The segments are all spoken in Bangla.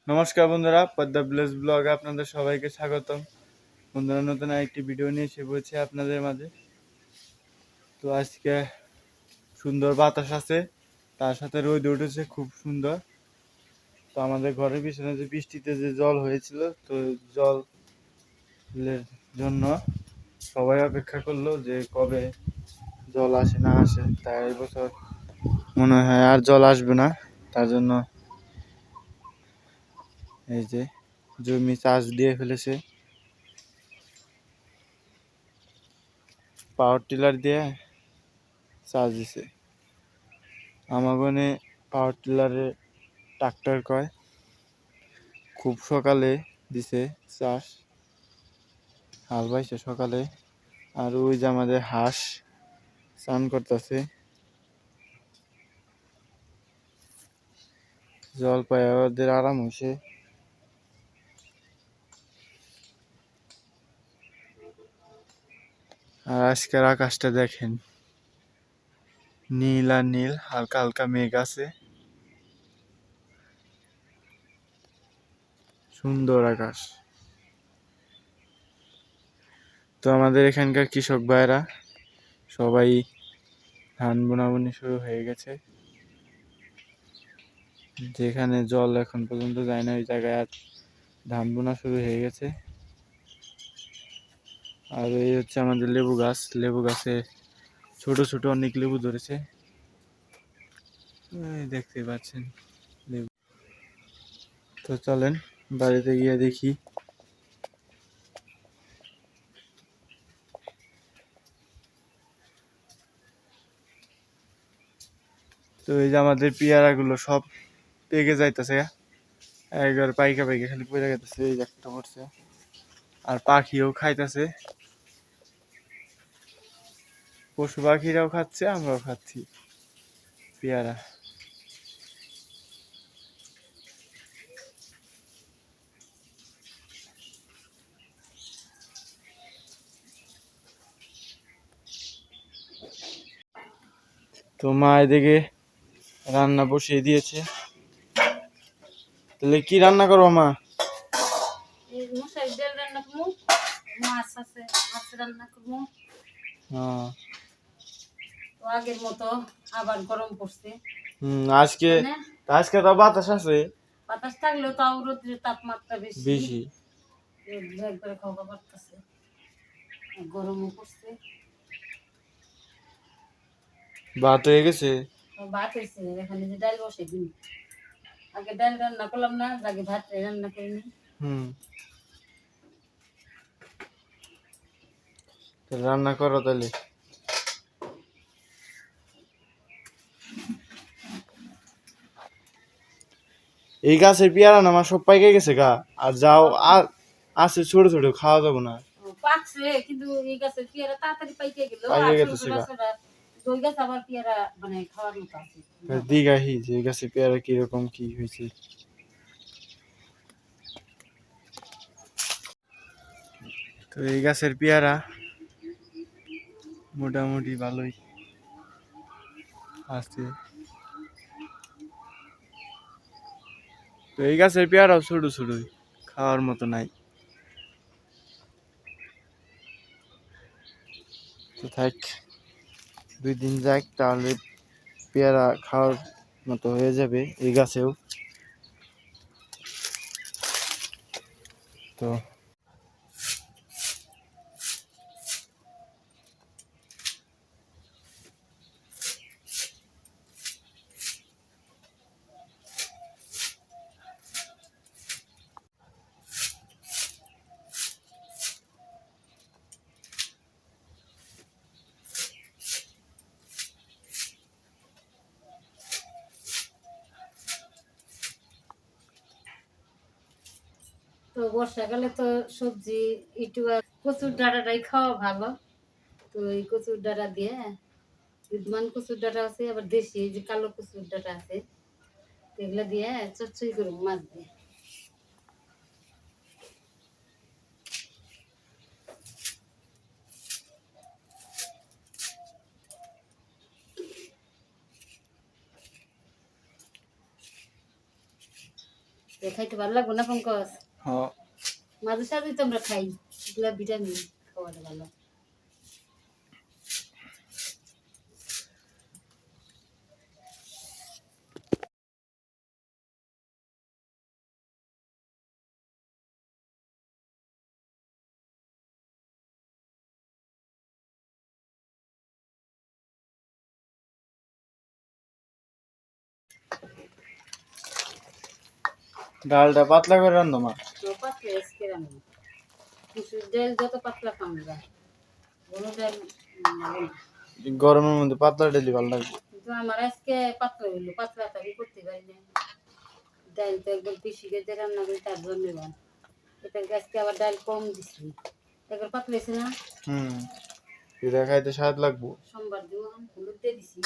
নমস্কার বন্ধুরা, পদ্মা ভিলেজ ব্লগে আপনাদের সবাইকে স্বাগতম। বন্ধুরা, নতুন একটি ভিডিও নিয়ে এসে পড়েছি আপনাদের মাঝে। তো আজকে সুন্দর বাতাস আছে, তার সাথে রোদ উঠেছে খুব সুন্দর। তো আমাদের ঘরের পিছনে যে বৃষ্টিতে যে জল হয়েছিল, তো জলের জন্য সবাই অপেক্ষা করলো যে কবে জল আসে না আসে। তাই এবছর মনে হয় আর জল আসবে না। তার জন্য এই যে জমি চাষ দিয়ে ফেলেছে, পাওয়ার টিলার দিয়ে চাষ দিছে। আমাগনে পাওয়ার টিলারে ট্রাক্টর কয়, খুব সকালে দিছে চাষ, হাল বাইছে সকালে। আর ওই যে আমাদের হাঁস স্নান করতেছে, জল পায় ওদের আরাম হয়েছে। আর আজকের আকাশটা দেখেন, নীল আর নীল, হালকা হালকা মেঘ আছে, সুন্দর আকাশ। তো আমাদের এখানকার কৃষক ভাইরা সবাই ধান বুনাবুনি শুরু হয়ে গেছে। যেখানে জল এখন পর্যন্ত যায় না ওই জায়গায় আর ধান বোনা শুরু হয়ে গেছে। আর এই হচ্ছে আমাদের লেবু গাছ, লেবু গাছে ছোট ছোট অনেক লেবু ধরেছে, দেখতে পাচ্ছেন লেবু। তো চলেন বাড়িতে গিয়ে দেখি। তো এই যে আমাদের পেয়ারা গুলো সব পেকে যাইতেছে, একবার পাইকা পাইকা খালি পড়ে গেছে, এই যে একটা পড়ছে। আর পাখিও খাইতেছে, পশু পাখিরাও খাচ্ছে, আমরাও খাচ্ছি পেয়ারা। তো মা এদিকে রান্না বসিয়ে দিয়েছে। তাহলে কি রান্না করবো মা? আগের মতো আবার গরম পড়ছে। আজকে আজকে তো বাতাস আছে, বাতাস থাকলেও তাও রোদ্রের তাপমাত্রা বেশি। একবারে খাওয়া পারতেছে, গরমও পড়ছে। ভাত হয়ে গেছে, ভাত হয়েছে, এখানে যে ডাল বসে দিন। আগে ডাল রান্না করলাম না, আগে ভাত রান্না করিনি। রান্না করো তাহলে। এই গাছের পেয়ারা না আমার সব পাইকে গেছে গা, আর যাও আর আছে ছোট ছোট, খাওয়া যাবো না। পাকছে কিন্তু এই গাছের পেয়ারা তাড়াতাড়ি পাইকে গেল, পাইকে গেছে গা। ওই গাছ আবার পেয়ারা মানে খাওয়ার মতো আছে। দিঘাহি যে এই গাছের পেয়ারা কিরকম কি হয়েছে। তো এই গাছের পেয়ারা মোটামুটি ভালোই আছে। তো এই গাছের পেয়ারাও ছোট ছোটই, খাওয়ার মতো নাই। তো থাক, 2 দিন যাক, তাহলে পেয়ারা খাওয়ার মতো হয়ে যাবে এই গাছেও। তো তো বর্ষাকালে তো সবজি একটু কচুর ডাঁটাটাই খাওয়া ভালো। তো এই কচুর ডাঁটা দিয়ে, বিদ্যমান কচুর ডাঁটা আছে, আবার দেশি যে কালো কচুর ডাঁটা আছে, এগুলা দিয়ে চচ্চড়ি করবো মাছ দিয়ে। খাইতে ভালো লাগবো না পঙ্কজ? হ্যাঁ মাঝে সাঝে তো আমরা খাই, এগুলা ভিটামিন, খাওয়াটা ভালো। ডালটা পাতলা করে রান্ধো মা। তো পাতলা আজকে রান্না, মুসুর ডাল যত পাতলা খাওয়া যায়, বড় ডাল ভালো না। এই গরমের মধ্যে পাতলা ডালি ভালো লাগবে। কিন্তু আমার আজকে পাতলা হইলো, পাতলা তো আমি করতে পারি না। ডাল তো একবার বেশি করে রান্না করি, তার জন্য এটার আজকে আবার ডাল কম দিছি, একবার পাতলা হয়েছে না। হুম, এটা খাইতে স্বাদ লাগবো। সোমবার দিও, হলুদ দিয়ে দিছি,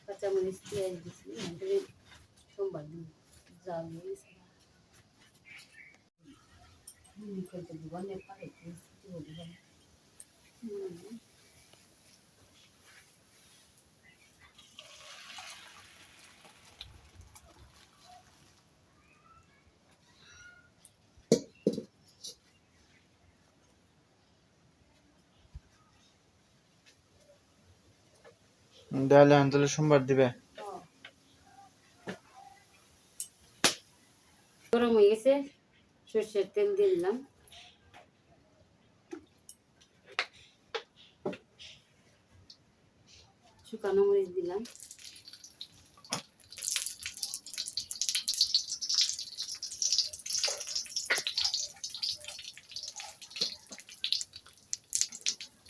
কাঁচামরিচ পেঁয়াজ দিছি, সোমবার দিন জাল হয়েছে। করতে দিব অনেক পারে ডালে আনতে সোমবার দিবে। গরম হয়ে গেছে, সর্ষের তেল দিয়ে দিলাম, শুকানো মরিচ দিলাম,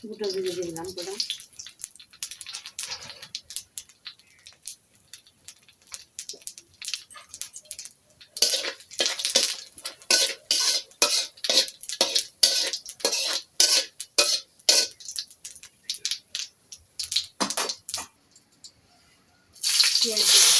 গোটা জিরে দিলাম পুরো, পেঁয়াজ দিলাম,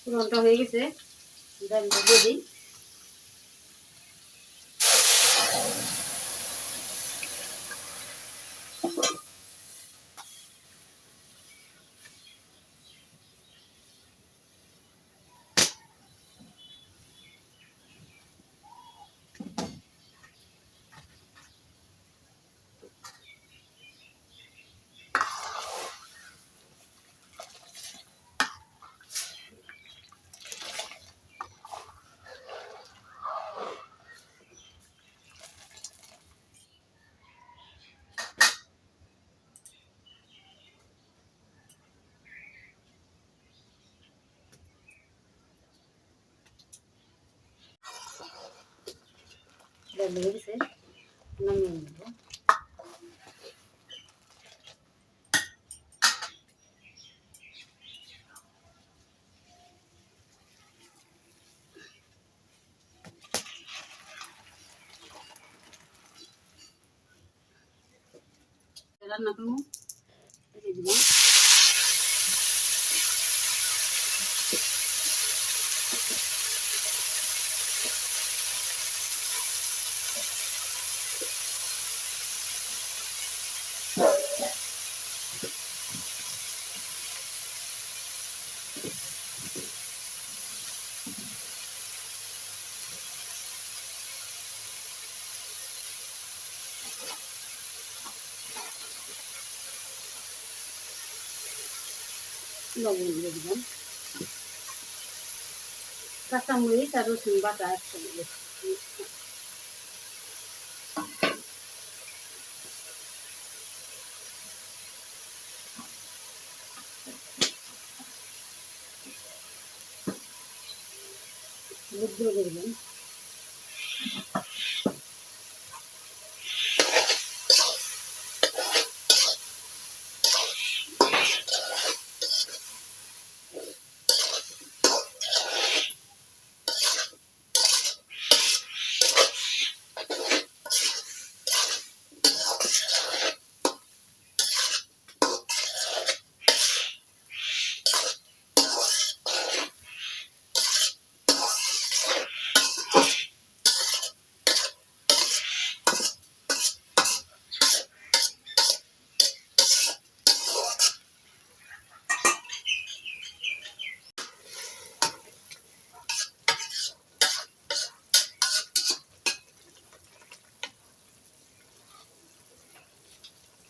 পুরনটা হয়ে গেছে, ডালটা দিয়ে দিই, ডাল হয়ে গেছে, নামিয়ে নেব। রান্না করবো, দিয়ে দিলাম, লবণ দিয়ে দিলাম, কাঁচামরিচ আর রসুন বাটা একসঙ্গে, হলুদ দিয়ে দিলাম,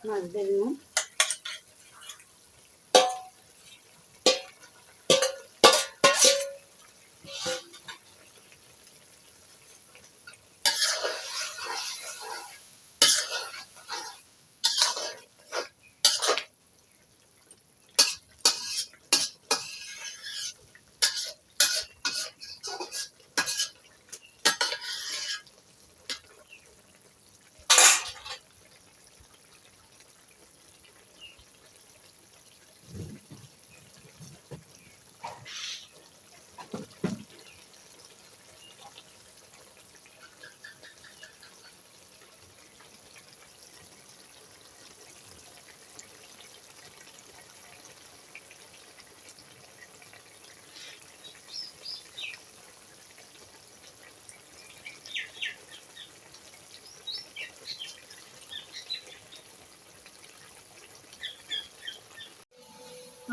মাছ দিয়ে দিলাম।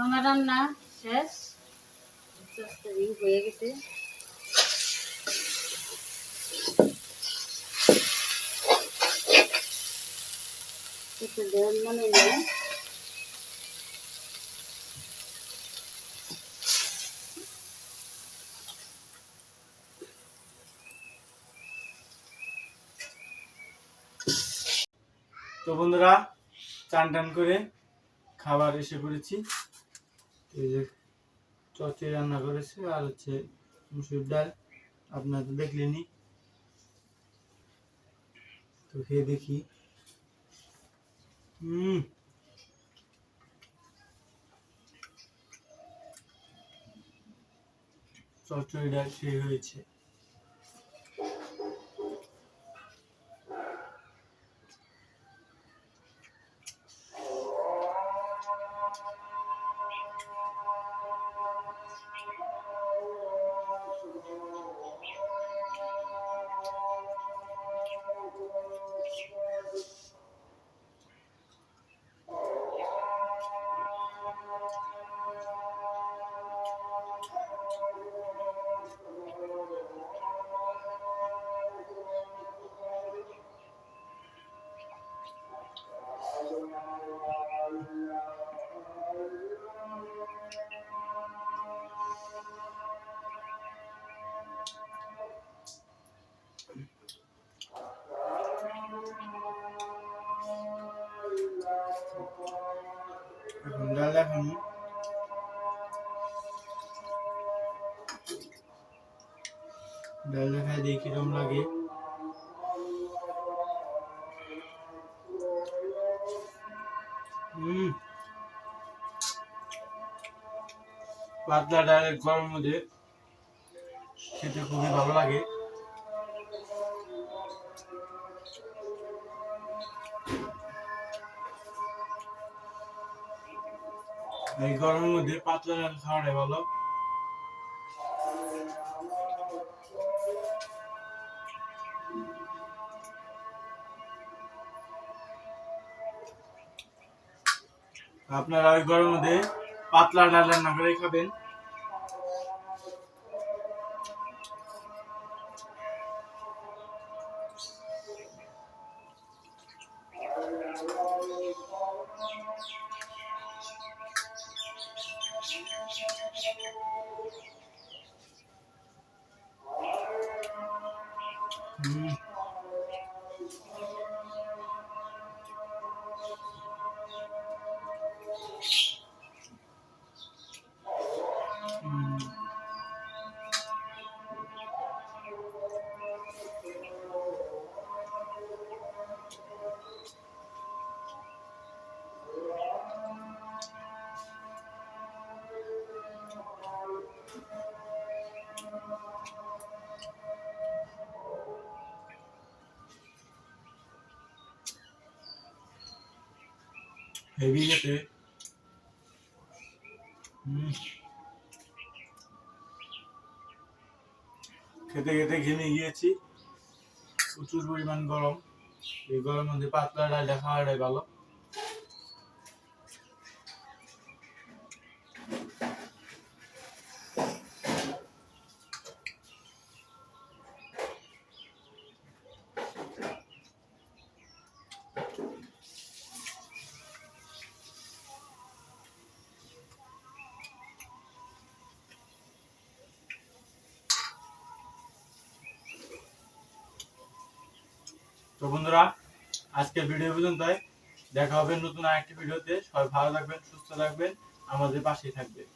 আমার রান্না শেষ, হয়ে গেছে। মনে নেই। তো বন্ধুরা, চান টান করে খাবার এসে পড়েছি। এই যে চচড়ি রান্না করেছে আর হচ্ছে মুসুর ডাল, আপনারা তো দেখলেনই। তো খেয়ে দেখি। চচড়ি ডাল সেই হয়েছে। এখন ডাল দেখানো। ডাল দেখায় দেখি কিরম লাগে। পাতলা ডালের গরমের মধ্যে খেতে খুবই ভালো লাগে। এই গরমের মধ্যে পাতলা ডাল খাওয়াটাই ভালো। আপনারা ওই গরমের মধ্যে পাতলা ডাল রান্না করে খাবেন। হেভি খেতে। খেতে খেতে ঘেমে গিয়েছি, প্রচুর পরিমাণ গরম। এই গরমের মধ্যে পাতলা ডালটা খাওয়াটাই ভালো। তো বন্ধুরা, আজকের ভিডিও পর্যন্তই। দেখা হবে নতুন আরেকটি ভিডিওতে। সবাই ভালো থাকবেন, সুস্থ থাকবেন, আমাদের পাশেই থাকবেন।